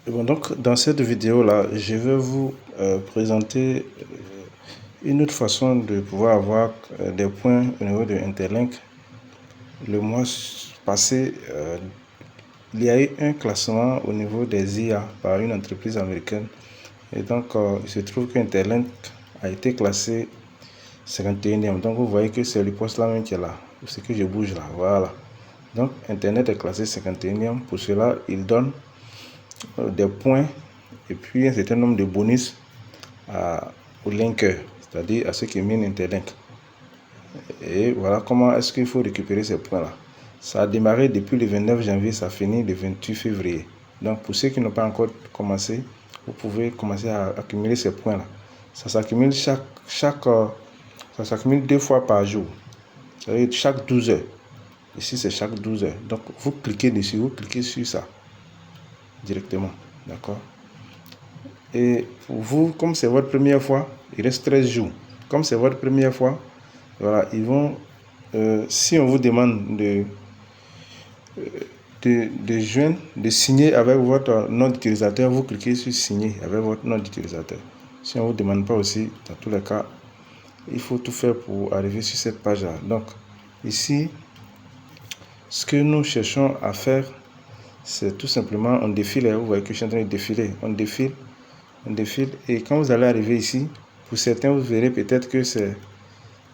Bon, donc, dans cette vidéo-là, je vais vous présenter une autre façon de pouvoir avoir des points au niveau de Interlink. Le mois passé, il y a eu un classement au niveau des IA par une entreprise américaine. Et donc, il se trouve qu'Interlink a été classé 51e. Donc, vous voyez que c'est le poste là même qui est là. C'est que je bouge là. Voilà. Donc, Internet est classé 51e. Pour cela, il donne des points et puis un certain nombre de bonus aux linkers, c'est-à-dire à ceux qui minent Interlink. Et voilà comment est-ce qu'il faut récupérer ces points-là. Ça a démarré depuis le 29 janvier, ça finit le 28 février. Donc pour ceux qui n'ont pas encore commencé, vous pouvez commencer à accumuler ces points-là. Ça s'accumule ça s'accumule 2 fois par jour. C'est-à-dire chaque 12 heures. Ici, c'est chaque 12 heures. Donc vous cliquez dessus, vous cliquez sur ça directement. D'accord? Et pour vous, comme c'est votre première fois, il reste 13 jours. Comme c'est votre première fois, voilà, ils vont, si on vous demande de joindre, de signer avec votre nom d'utilisateur, vous cliquez sur signer avec votre nom d'utilisateur. Si on ne vous demande pas aussi, dans tous les cas, il faut tout faire pour arriver sur cette page-là. Donc, ici, ce que nous cherchons à faire, c'est tout simplement, on défile. Vous voyez que je suis en train de défiler. On défile. Et quand vous allez arriver ici, pour certains vous verrez peut-être que c'est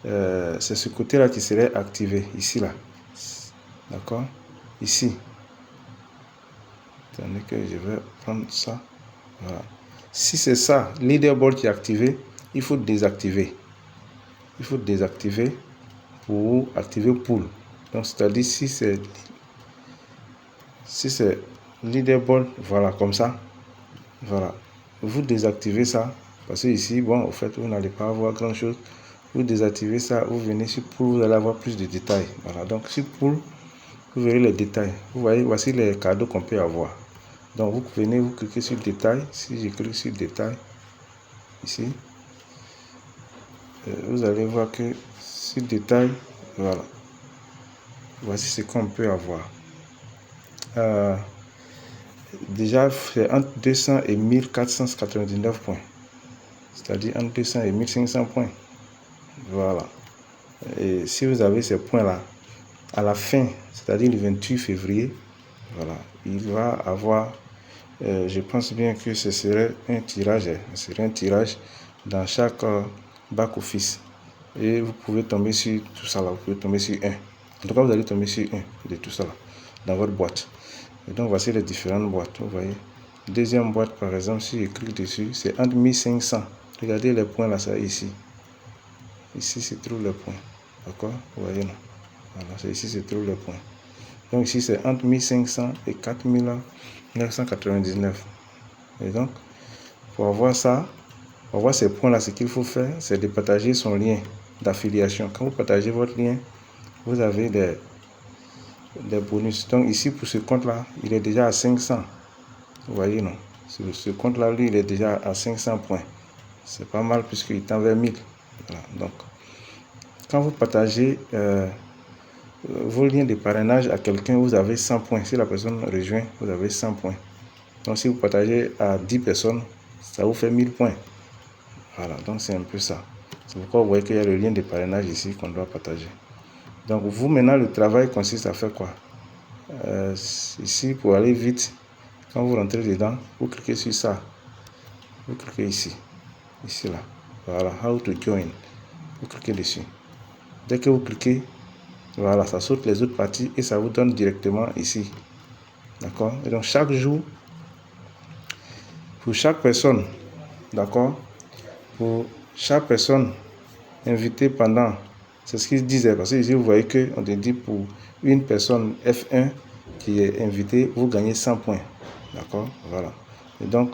ce côté là qui serait activé ici là, d'accord, ici. Attendez que je vais prendre ça. Voilà. Si c'est ça, leaderboard qui est activé, il faut désactiver. Il faut désactiver pour activer pool. Donc c'est-à-dire si c'est leaderboard, voilà, comme ça, voilà, vous désactivez ça parce que ici, bon, au fait, vous n'allez pas avoir grand chose. Vous désactivez ça, vous venez sur pool, vous allez avoir plus de détails. Voilà, donc sur pool, vous verrez les détails. Vous voyez, voici les cadeaux qu'on peut avoir. Donc vous venez, vous cliquez sur détails. Si je clique sur détails, ici, vous allez voir que sur détails, voilà, voici ce qu'on peut avoir. Déjà, c'est entre 200 et 1499 points. C'est-à-dire entre 200 et 1500 points. Voilà. Et si vous avez ces points-là, à la fin, c'est-à-dire le 28 février, voilà, il va avoir, je pense bien que ce serait un tirage, dans chaque back-office. Et vous pouvez tomber sur tout ça là, vous pouvez tomber sur un. En tout cas, vous allez tomber sur un de tout ça là, dans votre boîte. Et donc, voici les différentes boîtes, vous voyez. Deuxième boîte, par exemple, si je clique dessus, c'est entre 1500. Regardez les points là, ça ici. Ici, c'est trouve les points. D'accord? Vous voyez, non? Voilà, c'est ici, c'est trouve les points. Donc, ici, c'est entre 1500 et 4999. Et donc, pour avoir ça, pour avoir ces points-là, ce qu'il faut faire, c'est de partager son lien d'affiliation. Quand vous partagez votre lien, vous avez des bonus. Donc, ici, pour ce compte-là, il est déjà à 500. Vous voyez, non? Ce compte-là, lui, il est déjà à 500 points. C'est pas mal puisqu'il tend vers 1000. Voilà. Donc, quand vous partagez vos liens de parrainage à quelqu'un, vous avez 100 points. Si la personne rejoint, vous avez 100 points. Donc, si vous partagez à 10 personnes, ça vous fait 1000 points. Voilà, donc c'est un peu ça. C'est pourquoi vous voyez qu'il y a le lien de parrainage ici qu'on doit partager. Donc, vous, maintenant, le travail consiste à faire quoi? Ici, pour aller vite, quand vous rentrez dedans, vous cliquez sur ça. Vous cliquez ici. Ici, là. Voilà, how to join. Vous cliquez dessus. Dès que vous cliquez, voilà, ça saute les autres parties et ça vous donne directement ici. D'accord? Et donc, chaque jour, pour chaque personne, d'accord? Pour chaque personne invitée pendant, c'est ce qu'ils disaient, parce que ici, vous voyez qu'on te dit pour une personne F1 qui est invitée, vous gagnez 100 points. D'accord? Voilà. Et donc,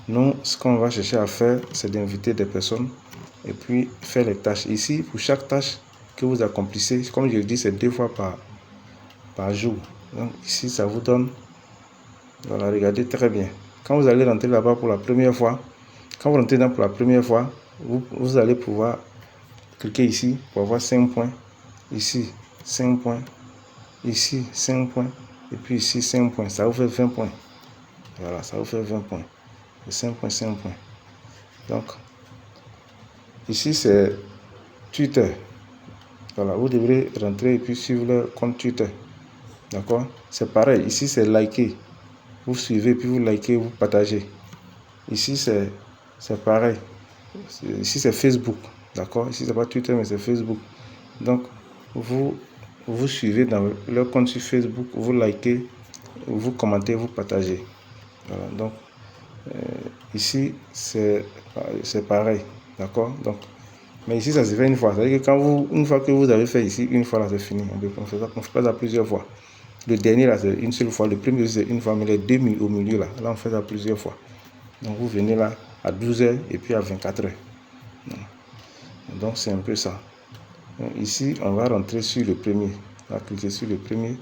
nous, ce qu'on va chercher à faire, c'est d'inviter des personnes et puis faire les tâches. Ici, pour chaque tâche que vous accomplissez, comme je le dis, c'est 2 fois par jour. Donc ici, ça vous donne, voilà, regardez très bien. Quand vous allez rentrer là-bas pour la première fois, quand vous rentrez dedans pour la première fois, vous allez pouvoir cliquer ici pour avoir 5 points. Ici, 5 points. Ici, 5 points. Et puis ici, 5 points. Ça vous fait 20 points. Voilà, ça vous fait 20 points. 5 points, 5 points. Donc, ici c'est Twitter. Voilà, vous devrez rentrer et puis suivre leur compte Twitter. D'accord? C'est pareil. Ici c'est liker. Vous suivez, puis vous likez, vous partagez. Ici c'est pareil. Ici c'est Facebook. D'accord? Ici c'est pas Twitter, mais c'est Facebook. Donc, vous suivez dans leur compte sur Facebook, vous likez, vous commentez, vous partagez. Voilà, donc ici c'est pareil, d'accord. Donc, mais ici ça se fait une fois. C'est-à-dire que une fois que vous avez fait ici, une fois là c'est fini. On ne fait pas ça plusieurs fois. Le dernier là c'est une seule fois. Le premier c'est une fois, mais les deux au milieu là on fait ça plusieurs fois. Donc vous venez là à 12h et puis à 24h. Donc c'est un peu ça. Donc, ici on va rentrer sur le premier. On va cliquer sur le premier.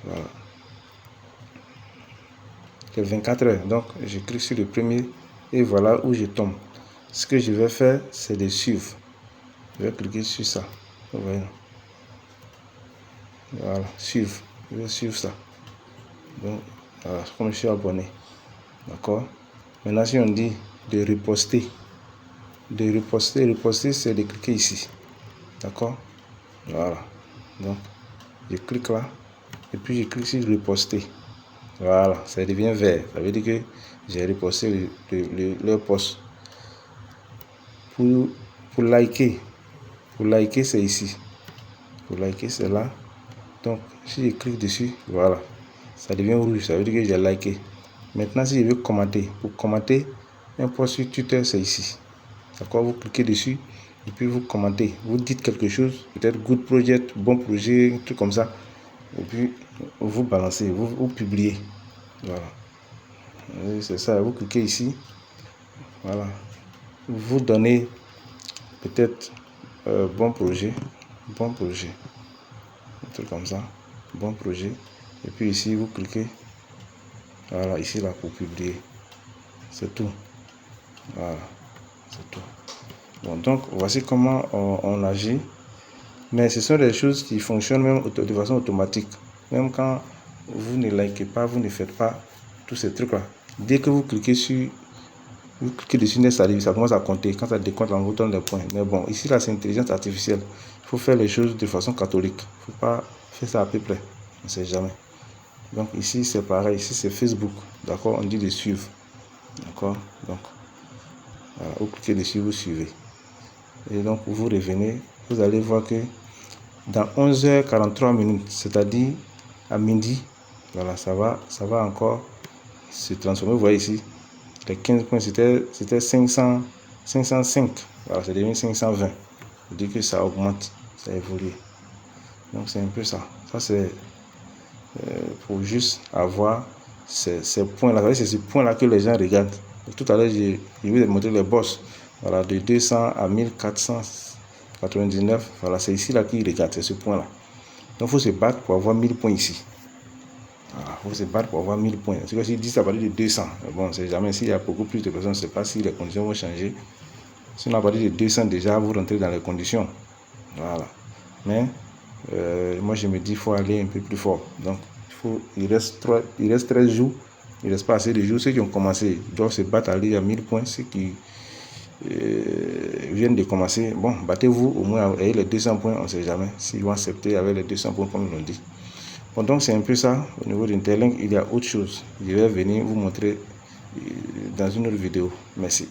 Voilà. Les 24h. Donc je clique sur le premier et voilà où je tombe. Ce que je vais faire, c'est de suivre. Je vais cliquer sur ça. Vous voyez. Voilà, suivre. Je vais suivre ça. Donc, voilà, comme je suis abonné. D'accord. Maintenant, si on dit de reposter, reposter, c'est de cliquer ici. D'accord. Voilà. Donc, je clique là. Et puis, je clique sur reposter. Voilà, ça devient vert. Ça veut dire que j'ai reposté leur post. Pour liker, c'est ici. Pour liker, c'est là. Donc, si je clique dessus, voilà, ça devient rouge. Ça veut dire que j'ai liké. Maintenant, si je veux commenter, pour commenter un post sur Twitter, c'est ici. D'accord, vous cliquez dessus et puis vous commentez. Vous dites quelque chose, peut-être good project, bon projet, un truc comme ça. Et puis, vous balancez, vous publiez. Voilà. C'est ça, vous cliquez ici. Voilà. Vous donnez peut-être bon projet, un truc comme ça, bon projet. Et puis ici, vous cliquez. Voilà, ici là pour publier. C'est tout. Voilà, c'est tout. Bon, donc voici comment on agit. Mais ce sont des choses qui fonctionnent même de façon automatique. Même quand vous ne likez pas, vous ne faites pas tous ces trucs-là. Dès que vous cliquez dessus, ça commence à compter. Quand ça décompte, on vous donne des points. Mais bon, ici là, c'est intelligence artificielle. Il faut faire les choses de façon catholique. Il ne faut pas faire ça à peu près. On ne sait jamais. Donc ici, c'est pareil. Ici, c'est Facebook. D'accord? On dit de suivre. D'accord? Donc, voilà, vous cliquez dessus, vous suivez. Et donc, vous revenez. Vous allez voir que dans 11h43, c'est-à-dire à midi, voilà, ça va encore se transformer. Vous voyez ici, les 15 points, c'était 505. Voilà, c'est devenu 520. Ça veut dire que ça augmente, ça évolue. Donc, c'est un peu ça. Ça, c'est pour juste avoir ces points-là. C'est ces points-là que les gens regardent. Tout à l'heure, je vais vous montrer les boss. Voilà, de 200 à 1499. Voilà, c'est ici là qu'ils regardent, c'est ce point-là. Donc, il faut se battre pour avoir 1000 points ici. Voilà, il faut se battre pour avoir 1000 points. C'est que s'ils disent à partir de 200, bon, c'est jamais. S'il y a beaucoup plus de personnes, je ne sais pas si les conditions vont changer. Sinon, à partir de 200, déjà, vous rentrez dans les conditions. Voilà. Mais, moi, je me dis, il faut aller un peu plus fort. Donc, il reste 13 jours. Il ne reste pas assez de jours. Ceux qui ont commencé doivent se battre à aller à 1000 points. Ceux qui viennent de commencer, bon, battez-vous au moins avec les 200 points, on ne sait jamais s'ils vont accepter avec les 200 points comme ils l'ont dit. Bon, donc c'est un peu ça. Au niveau d'Interlink, il y a autre chose. Je vais venir vous montrer dans une autre vidéo. Merci.